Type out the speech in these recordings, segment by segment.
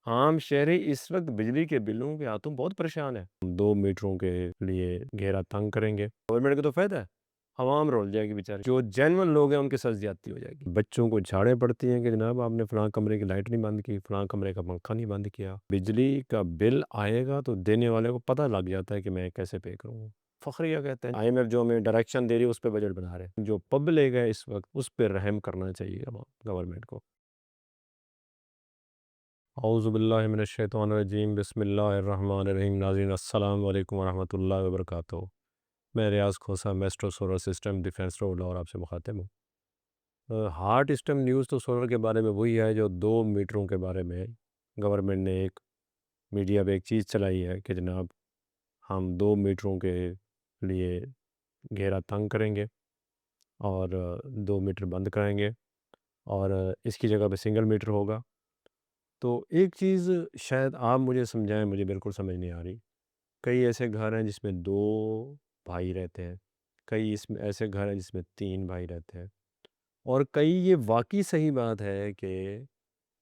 عام شہری اس وقت بجلی کے بلوں کے ہاتھوں بہت پریشان ہے۔ 2 میٹروں کے لیے گھیرا تنگ کریں گے، گورنمنٹ کو تو فائدہ ہے، عوام رول جائے گی بیچاری۔ جو جینون لوگ ہیں ان کے ساتھ زیادتی ہو جائے گی۔ بچوں کو جھاڑیں پڑتی ہیں کہ جناب آپ نے فلاں کمرے کی لائٹ نہیں بند کی، فلاں کمرے کا پنکھا نہیں بند کیا۔ بجلی کا بل آئے گا تو دینے والے کو پتہ لگ جاتا ہے کہ میں کیسے پے کروں۔ فخریہ کہتے ہیں IMF جو ہمیں ڈائریکشن دے رہی ہے اس پہ بجٹ بنا رہے ہیں۔ جو پبلک ہے اس وقت اس پہ رحم کرنا چاہیے گورنمنٹ کو۔ اعوذ باللہ من الشیطان الرجیم، بسم اللہ الرحمن الرحیم۔ ناظرین السلام علیکم ورحمۃ اللہ وبرکاتہ۔ میں Riaz Khosa, maestro solar system defence road اور آپ سے مخاطب ہوں۔ ہارٹ اسٹم نیوز تو سولر کے بارے میں وہی ہے جو 2 میٹروں کے بارے میں گورنمنٹ نے ایک میڈیا پہ ایک چیز چلائی ہے کہ جناب ہم 2 میٹروں کے لیے گھیرا تنگ کریں گے اور 2 میٹر بند کرائیں گے اور اس کی جگہ پہ سنگل میٹر ہوگا۔ تو ایک چیز شاید آپ مجھے سمجھائیں، مجھے بالکل سمجھ نہیں آ رہی۔ کئی ایسے گھر ہیں جس میں 2 بھائی رہتے ہیں، کئی اس میں ایسے گھر ہیں جس میں 3 بھائی رہتے ہیں، اور کئی یہ واقعی صحیح بات ہے کہ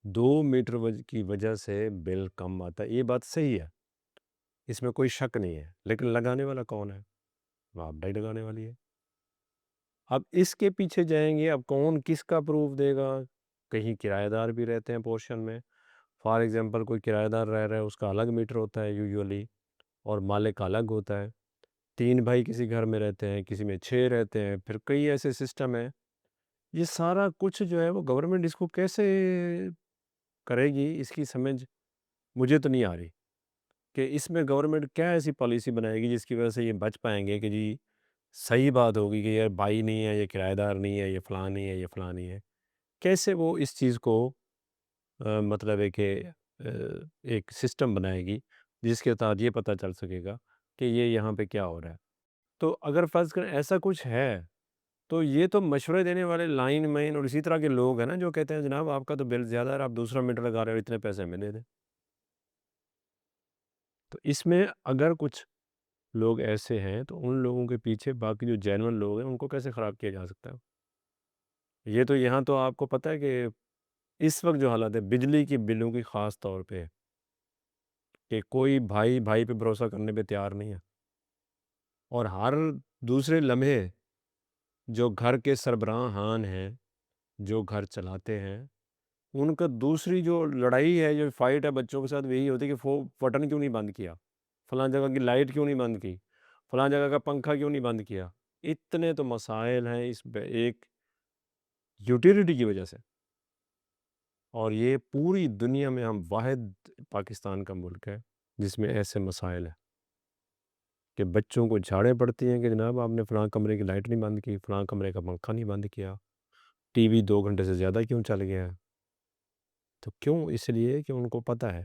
2 میٹر کی وجہ سے بل کم آتا ہے۔ یہ بات صحیح ہے، اس میں کوئی شک نہیں ہے، لیکن لگانے والا کون ہے؟ آپ ڈائی لگانے والی ہے۔ اب اس کے پیچھے جائیں گے، اب کون کس کا پروف دے گا؟ کہیں کرایہ دار بھی رہتے ہیں پورشن میں، فار ایگزامپل کوئی کرایہ دار رہ رہا ہے، اس کا الگ میٹر ہوتا ہے یوزولی، اور مالک کا الگ ہوتا ہے۔ 3 بھائی کسی گھر میں رہتے ہیں، کسی میں 6 رہتے ہیں، پھر کئی ایسے سسٹم ہیں۔ یہ سارا کچھ جو ہے وہ گورنمنٹ اس کو کیسے کرے گی، اس کی سمجھ مجھے تو نہیں آ رہی کہ اس میں گورنمنٹ کیا ایسی پالیسی بنائے گی جس کی وجہ سے یہ بچ پائیں گے کہ جی صحیح بات ہوگی کہ یہ بھائی نہیں ہے، یہ کرایہ دار نہیں ہے، یہ فلاں نہیں ہے، یہ فلاں نہیں ہے۔ کیسے وہ اس چیز کو مطلب ہے کہ ایک سسٹم بنائے گی جس کے تحت یہ پتہ چل سکے گا کہ یہ یہاں پہ کیا ہو رہا ہے۔ تو اگر فرض کریں ایسا کچھ ہے تو یہ تو مشورے دینے والے لائن مین اور اسی طرح کے لوگ ہیں نا جو کہتے ہیں جناب آپ کا تو بل زیادہ ہے، آپ دوسرا میٹر لگا رہے ہو، اتنے پیسے ہمیں دے دیں۔ تو اس میں اگر کچھ لوگ ایسے ہیں تو ان لوگوں کے پیچھے باقی جو جینون لوگ ہیں ان کو کیسے خراب کیا جا سکتا ہے؟ یہ تو یہاں تو آپ کو پتہ ہے کہ اس وقت جو حالت ہے بجلی کی بلوں کی خاص طور پہ کہ کوئی بھائی بھائی پہ بھروسہ کرنے پہ تیار نہیں ہے، اور ہر دوسرے لمحے جو گھر کے سربراہان ہیں، جو گھر چلاتے ہیں، ان کا دوسری جو لڑائی ہے، جو فائٹ ہے بچوں کے ساتھ، وہی ہوتی ہے کہ بٹن کیوں نہیں بند کیا، فلاں جگہ کی لائٹ کیوں نہیں بند کی، فلاں جگہ کا پنکھا کیوں نہیں بند کیا۔ اتنے تو مسائل ہیں اس ایک یوٹیلیٹی کی وجہ سے، اور یہ پوری دنیا میں ہم واحد پاکستان کا ملک ہے جس میں ایسے مسائل ہیں کہ بچوں کو جھاڑیں پڑتی ہیں کہ جناب آپ نے فلاں کمرے کی لائٹ نہیں بند کی، فلاں کمرے کا پنکھا نہیں بند کیا، ٹی وی 2 گھنٹے سے زیادہ کیوں چل گیا ہے۔ تو کیوں؟ اس لیے کہ ان کو پتہ ہے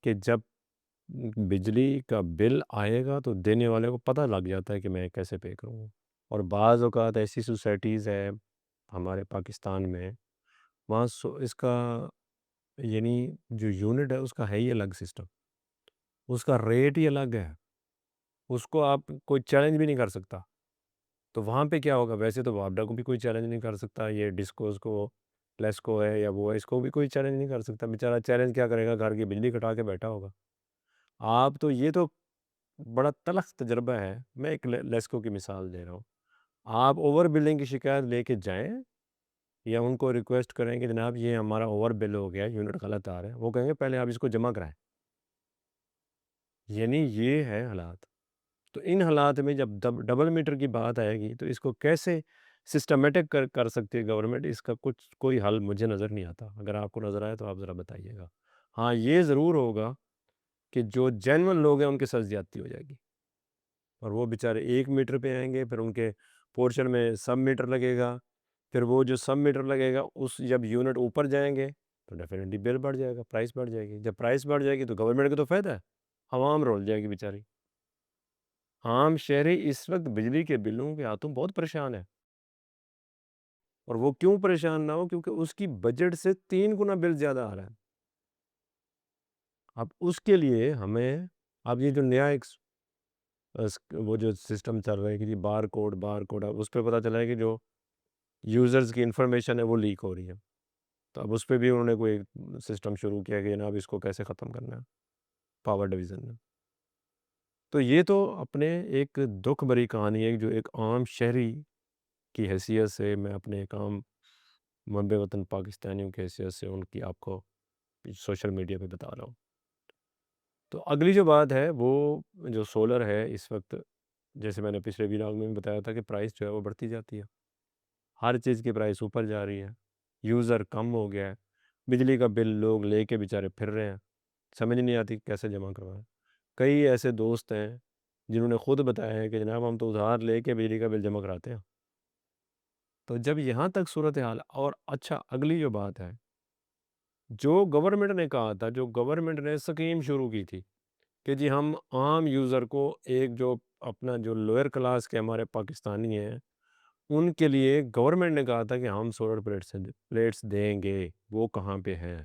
کہ جب بجلی کا بل آئے گا تو دینے والے کو پتہ لگ جاتا ہے کہ میں کیسے پے کروں۔ اور بعض اوقات ایسی سوسائٹیز ہے ہمارے پاکستان میں، وہاں اس کا یعنی جو یونٹ ہے اس کا ہے ہی الگ سسٹم، اس کا ریٹ ہی الگ ہے، اس کو آپ کوئی چیلنج بھی نہیں کر سکتا۔ تو وہاں پہ کیا ہوگا؟ ویسے تو وابڈا کو بھی کوئی چیلنج نہیں کر سکتا، یہ ڈسکوز کو لیسکو ہے یا وہ ہے، اس کو بھی کوئی چیلنج نہیں کر سکتا۔ بیچارہ چیلنج کیا کرے گا؟ گھر کی بجلی کٹا کے بیٹھا ہوگا۔ آپ تو یہ تو بڑا تلخ تجربہ ہے۔ میں ایک لیسکو کی مثال دے رہا ہوں۔ آپ اوور بلنگ کی شکایت لے کے جائیں یا ان کو ریکویسٹ کریں کہ جناب یہ ہمارا اوور بل ہو گیا، یونٹ غلط آ رہا ہے، وہ کہیں گے پہلے آپ اس کو جمع کرائیں۔ یعنی یہ ہے حالات۔ تو ان حالات میں جب ڈبل میٹر کی بات آئے گی تو اس کو کیسے سسٹمیٹک کر سکتی ہے گورنمنٹ، اس کا کوئی حل مجھے نظر نہیں آتا۔ اگر آپ کو نظر آئے تو آپ ذرا بتائیے گا۔ ہاں یہ ضرور ہوگا کہ جو جینون لوگ ہیں ان کے ساتھ زیادتی ہو جائے گی، اور وہ بیچارے 1 میٹر پہ آئیں گے، پھر ان کے پورشن میں سب میٹر لگے گا، پھر وہ جو سب میٹر لگے گا اس جب یونٹ اوپر جائیں گے تو ڈیفینیٹلی بل بڑھ جائے گا، پرائس بڑھ جائے گی۔ جب پرائس بڑھ جائے گی تو گورنمنٹ کو تو فائدہ ہے، عوام رول جائے گی بیچاری۔ عام شہری اس وقت بجلی کے بلوں کے ہاتھوں بہت پریشان ہے، اور وہ کیوں پریشان نہ ہو؟ کیونکہ اس کی بجٹ سے 3 گنا بل زیادہ آ رہا ہے۔ اب اس کے لیے ہمیں اب یہ جو نیا ایک وہ جو سسٹم چل رہا ہے کہ جی بار کوڈ اب اس پہ پتہ چلا ہے کہ جو یوزرز کی انفارمیشن ہے وہ لیک ہو رہی ہے۔ تو اب اس پہ بھی انہوں نے کوئی سسٹم شروع کیا کہ جناب اس کو کیسے ختم کرنا ہے پاور ڈویژن میں۔ تو یہ تو اپنے ایک دکھ بھری کہانی ہے جو ایک عام شہری کی حیثیت سے میں اپنے ایک عام محب وطن پاکستانیوں کی حیثیت سے ان کی آپ کو سوشل میڈیا پہ بتا رہا ہوں۔ تو اگلی جو بات ہے وہ جو سولر ہے اس وقت، جیسے میں نے پچھلے ویلاگ میں بھی بتایا تھا کہ پرائس جو ہے وہ بڑھتی جاتی ہے، ہر چیز کی پرائس اوپر جا رہی ہے، یوزر کم ہو گیا ہے، بجلی کا بل لوگ لے کے بیچارے پھر رہے ہیں، سمجھ نہیں آتی کیسے جمع کروائیں۔ کئی ایسے دوست ہیں جنہوں نے خود بتایا ہے کہ جناب ہم تو ادھار لے کے بجلی کا بل جمع کراتے ہیں۔ تو جب یہاں تک صورتحال، اور اچھا اگلی جو بات ہے، جو گورنمنٹ نے کہا تھا، جو گورنمنٹ نے اسکیم شروع کی تھی کہ جی ہم عام یوزر کو ایک جو اپنا جو لوئر کلاس کے ہمارے پاکستانی ہیں ان کے لیے گورنمنٹ نے کہا تھا کہ ہم سولر پلیٹس دیں گے، وہ کہاں پہ ہیں؟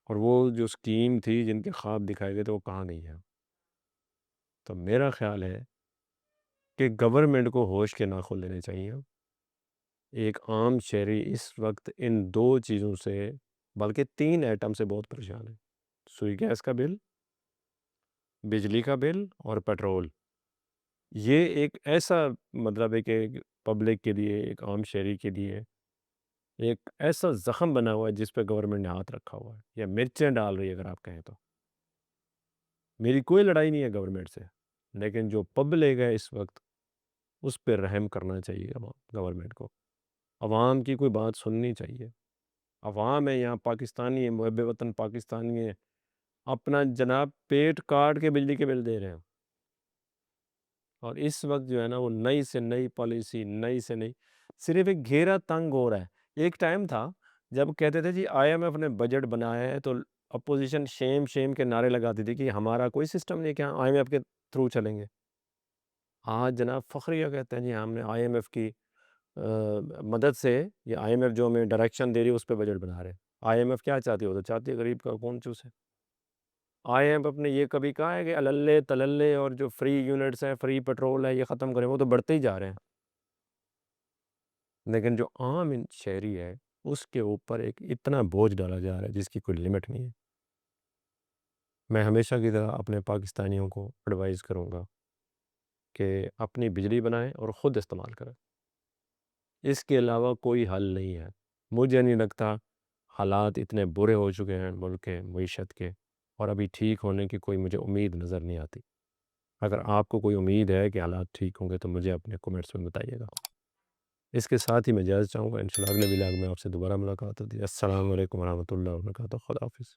اور وہ جو اسکیم تھی جن کے خواب دکھائے گئے تھے وہ کہاں گئی ہے؟ تو میرا خیال ہے کہ گورنمنٹ کو ہوش کے ناخن لینے چاہیے۔ ایک عام شہری اس وقت ان دو چیزوں سے، بلکہ 3 ایٹم سے بہت پریشان ہے: سوئی گیس کا بل، بجلی کا بل اور پیٹرول۔ یہ ایک ایسا مطلب ہے کہ پبلک کے لیے، ایک عام شہری کے لیے ایک ایسا زخم بنا ہوا ہے جس پہ گورنمنٹ نے ہاتھ رکھا ہوا ہے یا مرچیں ڈال رہی ہے اگر آپ کہیں تو۔ میری کوئی لڑائی نہیں ہے گورنمنٹ سے، لیکن جو پبلک ہے اس وقت اس پہ رحم کرنا چاہیے گورنمنٹ کو۔ عوام کی کوئی بات سننی چاہیے۔ عوام ہے یہاں، پاکستانی ہے، محب وطن پاکستانی ہے، اپنا جناب پیٹ کاٹ کے بجلی کے بل دے رہے ہیں۔ اور اس وقت جو ہے نا وہ نئی سے نئی پالیسی، نئی سے نئی، صرف ایک گھیرا تنگ ہو رہا ہے۔ ایک ٹائم تھا جب کہتے تھے جی آئی ایم ایف نے بجٹ بنایا ہے، تو اپوزیشن شیم شیم کے نعرے لگاتی تھی کہ ہمارا کوئی سسٹم نہیں کہ ہم آئی ایم ایف کے تھرو چلیں گے۔ آج جناب فخریہ کہتے ہیں جی ہم نے آئی ایم ایف کی مدد سے، یہ آئی ایم ایف جو ہمیں ڈائریکشن دے رہی ہے اس پہ بجٹ بنا رہے ہیں۔ آئی ایم ایف کیا چاہتی ہے؟ وہ تو چاہتی ہے غریب کا کون چوسے۔ آئی ایم ایف نے یہ کبھی کہا ہے کہ اللے تللے اور جو فری یونٹس ہیں، فری پیٹرول ہے، یہ ختم کریں؟ وہ تو بڑھتے ہی جا رہے ہیں۔ لیکن جو عام شہری ہے اس کے اوپر ایک اتنا بوجھ ڈالا جا رہا ہے جس کی کوئی لمٹ نہیں ہے۔ میں ہمیشہ کی طرح اپنے پاکستانیوں کو ایڈوائز کروں گا کہ اپنی بجلی بنائیں اور خود استعمال کریں، اس کے علاوہ کوئی حل نہیں ہے۔ مجھے نہیں لگتا، حالات اتنے برے ہو چکے ہیں ملک کے معیشت کے، اور ابھی ٹھیک ہونے کی کوئی مجھے امید نظر نہیں آتی۔ اگر آپ کو کوئی امید ہے کہ حالات ٹھیک ہوں گے تو مجھے اپنے کومنٹس میں بتائیے گا۔ اس کے ساتھ ہی میں اجازت چاہوں گا، انشاءاللہ اگلے ولاگ میں آپ سے دوبارہ ملاقات ہوتی ہے۔ السلام علیکم ورحمۃ اللہ وبرکاتہ۔ خدا حافظ۔